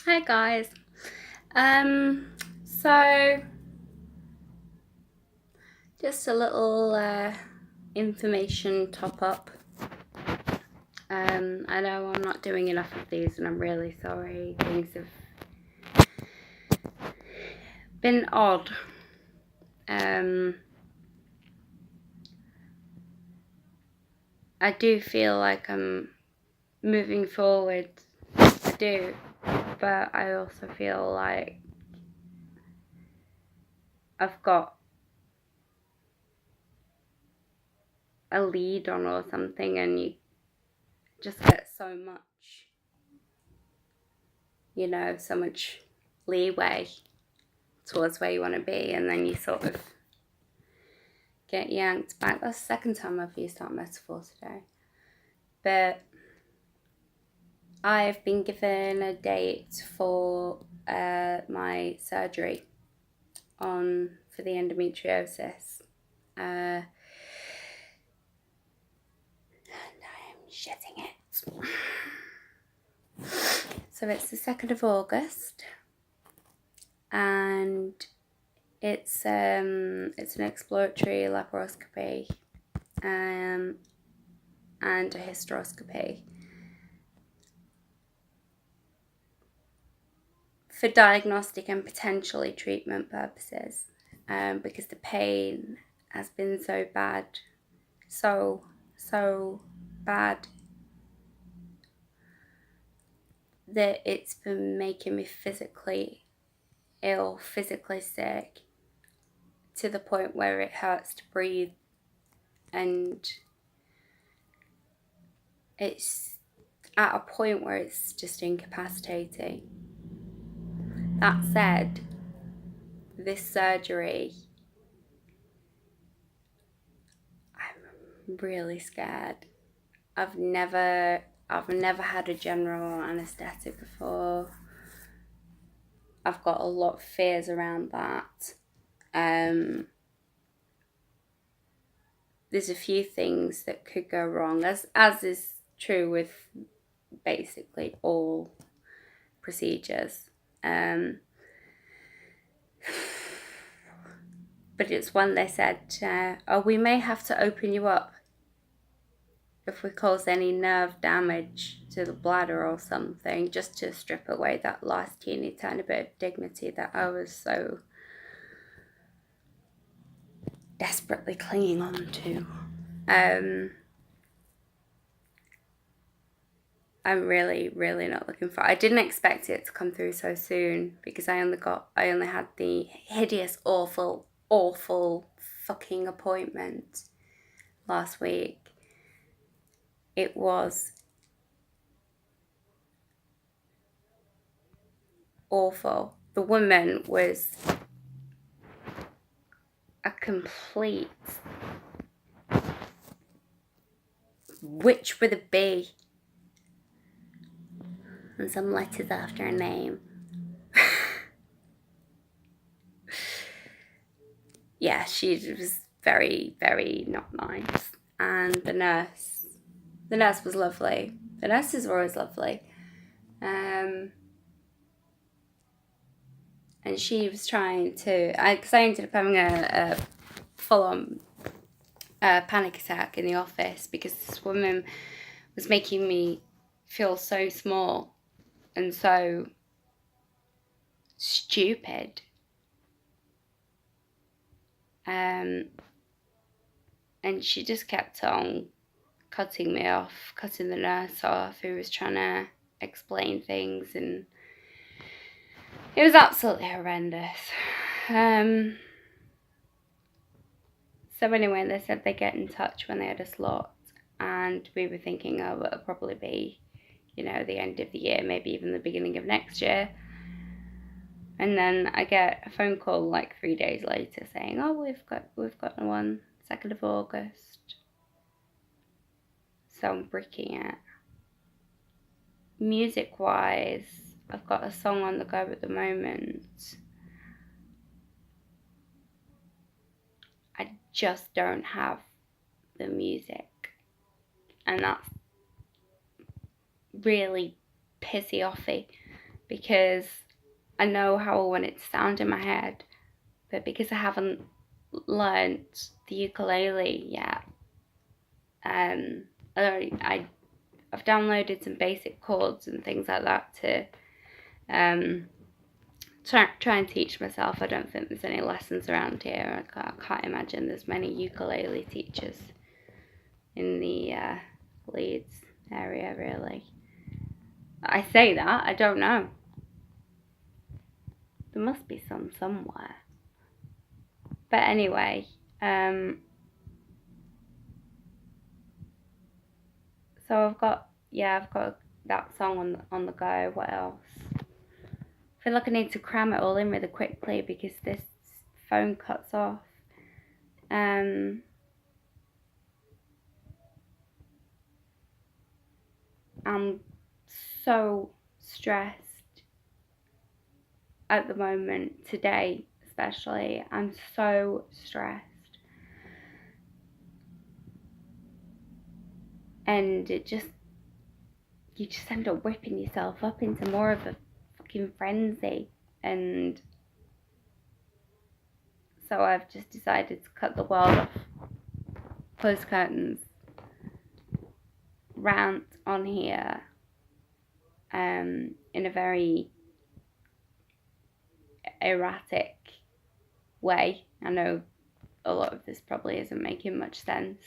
Hi guys. So just a little information top up. I know I'm not doing enough of these and I'm really sorry. Things have been odd. Um, I do feel like I'm moving forward. I do, but I also feel like I've got a lead on or something, and you just get so much, so much leeway towards where you want to be, and then you sort of get yanked back. That's the second time I've used that metaphor today. But I've been given a date for my surgery for the endometriosis. And I'm shitting it. So it's the 2nd of August, and it's an exploratory laparoscopy and a hysteroscopy for diagnostic and potentially treatment purposes, because the pain has been so bad, so bad, that it's been making me physically ill, physically sick, to the point where it hurts to breathe, and it's at a point where it's just incapacitating. That said, this surgery, I'm really scared. I've never had a general anaesthetic before. I've got a lot of fears around that. There's a few things that could go wrong, as is true with basically all procedures. But it's when they said, we may have to open you up if we cause any nerve damage to the bladder or something, just to strip away that last teeny tiny bit of dignity that I was so desperately clinging on to. I'm really, really not looking for. I didn't expect it to come through so soon, because I only had the hideous, awful, awful fucking appointment last week. It was awful. The woman was a complete witch with a B and some letters after her name. Yeah, she was very, very not nice. And the nurse was lovely. The nurses were always lovely. And she was trying to, because I ended up having a full-on panic attack in the office, because this woman was making me feel so small and so stupid. And she just kept on cutting me off, cutting the nurse off, who was trying to explain things, and it was absolutely horrendous. So anyway, they said they'd get in touch when they had a slot, and we were thinking, oh, it'll probably be, the end of the year, maybe even the beginning of next year. And then I get a phone call like 3 days later saying, oh, we've got one, 2nd of August. So I'm bricking it. Music wise, I've got a song on the go at the moment. I just don't have the music, and that's really pissy offy, because I know how I want it to sound in my head, but because I haven't learnt the ukulele yet, I've downloaded some basic chords and things like that to try and teach myself. I don't think there's any lessons around here. I can't imagine there's many ukulele teachers in the Leeds area, really. I say that, I don't know. There must be some somewhere. But anyway, so I've got that song on the go. What else? I feel like I need to cram it all in really quickly because this phone cuts off. I'm so stressed at the moment, today especially. I'm so stressed. And you just end up whipping yourself up into more of a fucking frenzy. And so I've just decided to cut the world off, close curtains, rant on here in a very erratic way. I know a lot of this probably isn't making much sense,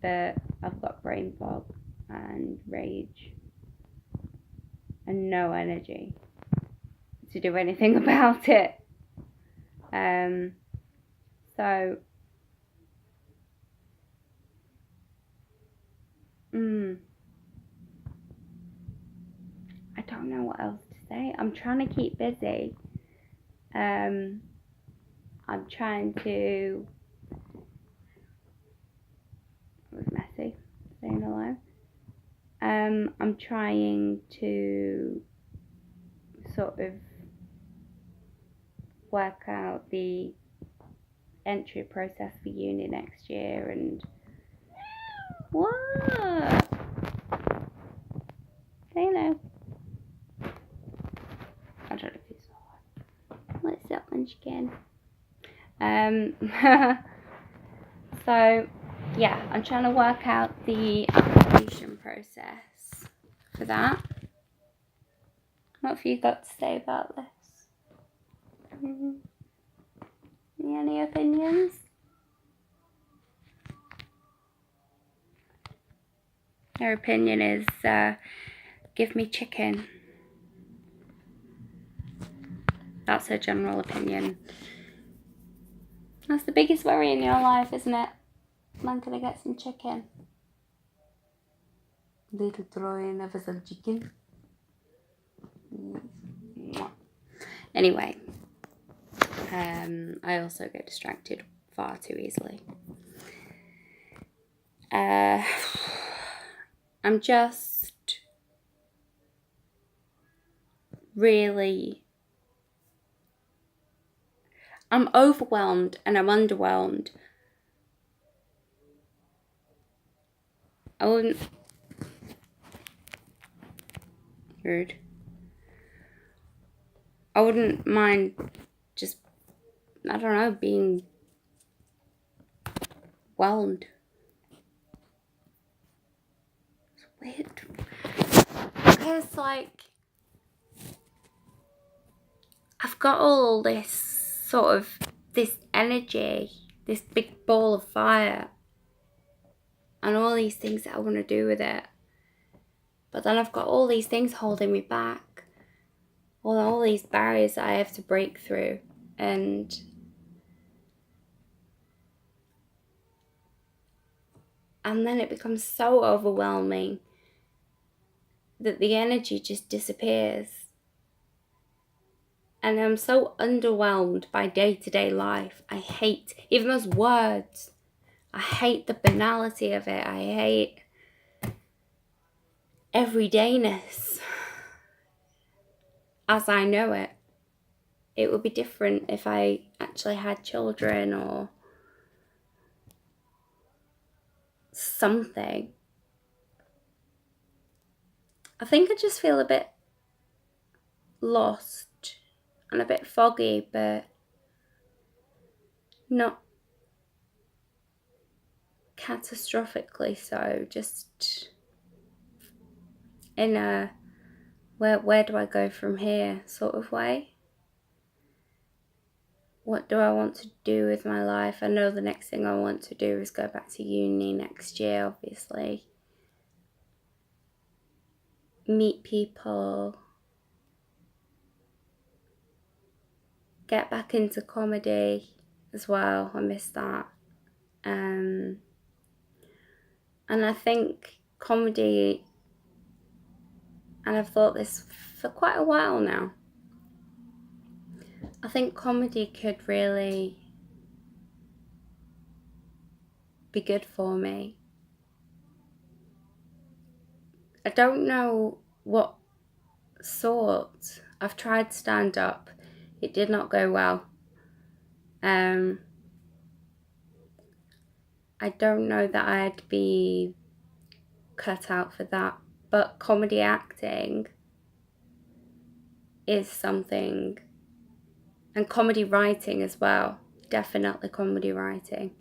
but I've got brain fog and rage and no energy to do anything about it. So I don't know what else to say. I'm trying to keep busy. I'm trying to. It was messy, saying hello. I'm trying to sort of work out the entry process for uni next year and what? Say no. I don't know if it's hard. Let's that lunch again. So yeah, I'm trying to work out the application process for that. What have you got to say about this? Any opinions? Her opinion is give me chicken. That's her general opinion. That's the biggest worry in your life, isn't it? When can I get some chicken? Little throwing of some chicken. Anyway, I also get distracted far too easily. I'm just really... I'm overwhelmed and I'm underwhelmed. I wouldn't... Rude. I wouldn't mind just, I don't know, being whelmed. It's weird. Because, like, I've got all this sort of, this energy, this big ball of fire, and all these things that I want to do with it. But then I've got all these things holding me back. All these barriers that I have to break through. And then it becomes so overwhelming that the energy just disappears. And I'm so underwhelmed by day-to-day life. I hate even those words. I hate the banality of it. I hate everydayness as I know it. It would be different if I actually had children or something. I think I just feel a bit lost and a bit foggy, but not catastrophically so. Just in a where do I go from here sort of way. What do I want to do with my life? I know the next thing I want to do is go back to uni next year, obviously. Meet people. Get back into comedy as well. I miss that. And I think comedy, and I've thought this for quite a while now, I think comedy could really be good for me. I don't know what sort. I've tried stand up. It did not go well. I don't know that I'd be cut out for that, but comedy acting is something, and comedy writing as well. Definitely comedy writing.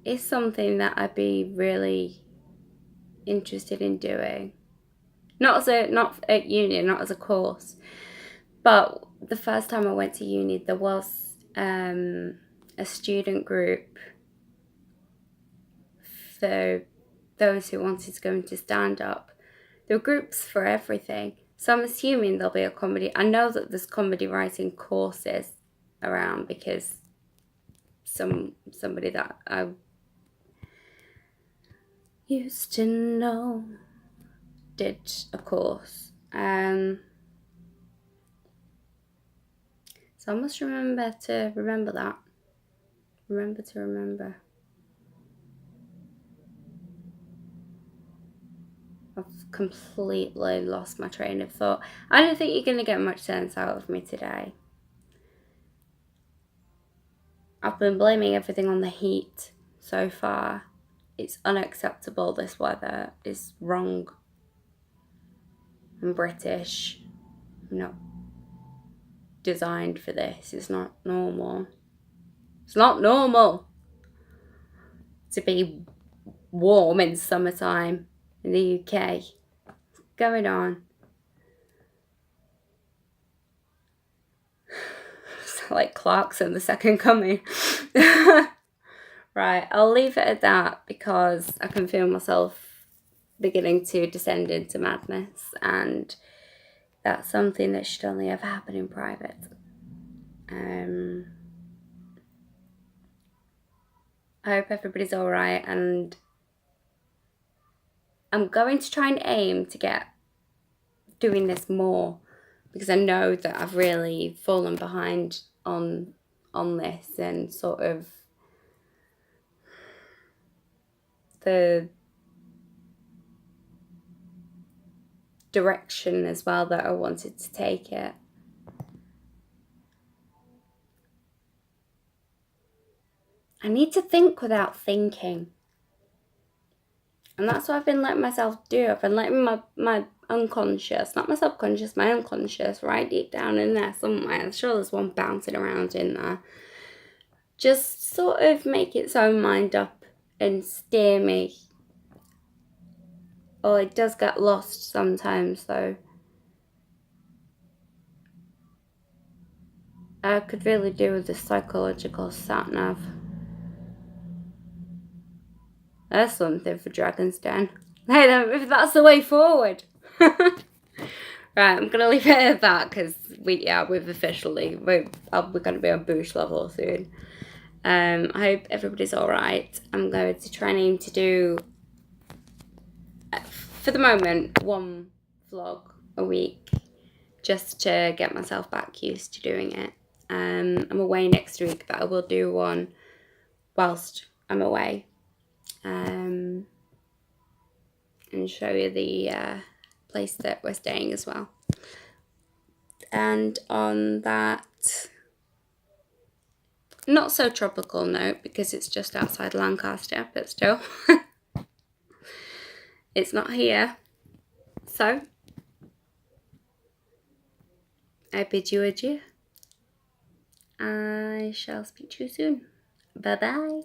Is something that I'd be really interested in doing. Not at uni, not as a course, but the first time I went to uni, there was a student group for those who wanted to go into stand-up. There were groups for everything, so I'm assuming there'll be a comedy. I know that there's comedy writing courses around because somebody that I used to know did a course. So I must remember to remember that. Remember. I've completely lost my train of thought. I don't think you're going to get much sense out of me today. I've been blaming everything on the heat so far. It's unacceptable, this weather is wrong. I'm British. I'm not designed for this. It's not normal. It's not normal to be warm in summertime in the UK. What's going on? It's like Clarkson, the Second Coming. Right, I'll leave it at that because I can feel myself beginning to descend into madness, and that's something that should only ever happen in private. I hope everybody's alright, and I'm going to try and aim to get doing this more because I know that I've really fallen behind on this, and sort of the direction as well that I wanted to take it. I need to think without thinking. And that's what I've been letting myself do. I've been letting my unconscious, not my subconscious, my unconscious, right deep down in there somewhere. I'm sure there's one bouncing around in there. Just sort of make its own mind up and steer me. Oh, it does get lost sometimes though. I could really do with the psychological sat-nav. That's something for Dragon's Den. Hey, if that's the way forward. Right, I'm going to leave it at that because we're going to be on Boosh level soon. I hope everybody's alright. I'm going to try and aim to do, for the moment, one vlog a week just to get myself back used to doing it. I'm away next week, but I will do one whilst I'm away. And show you the place that we're staying as well. And on that not so tropical note, because it's just outside Lancaster, but still, it's not here. So, I bid you adieu. I shall speak to you soon. Bye bye.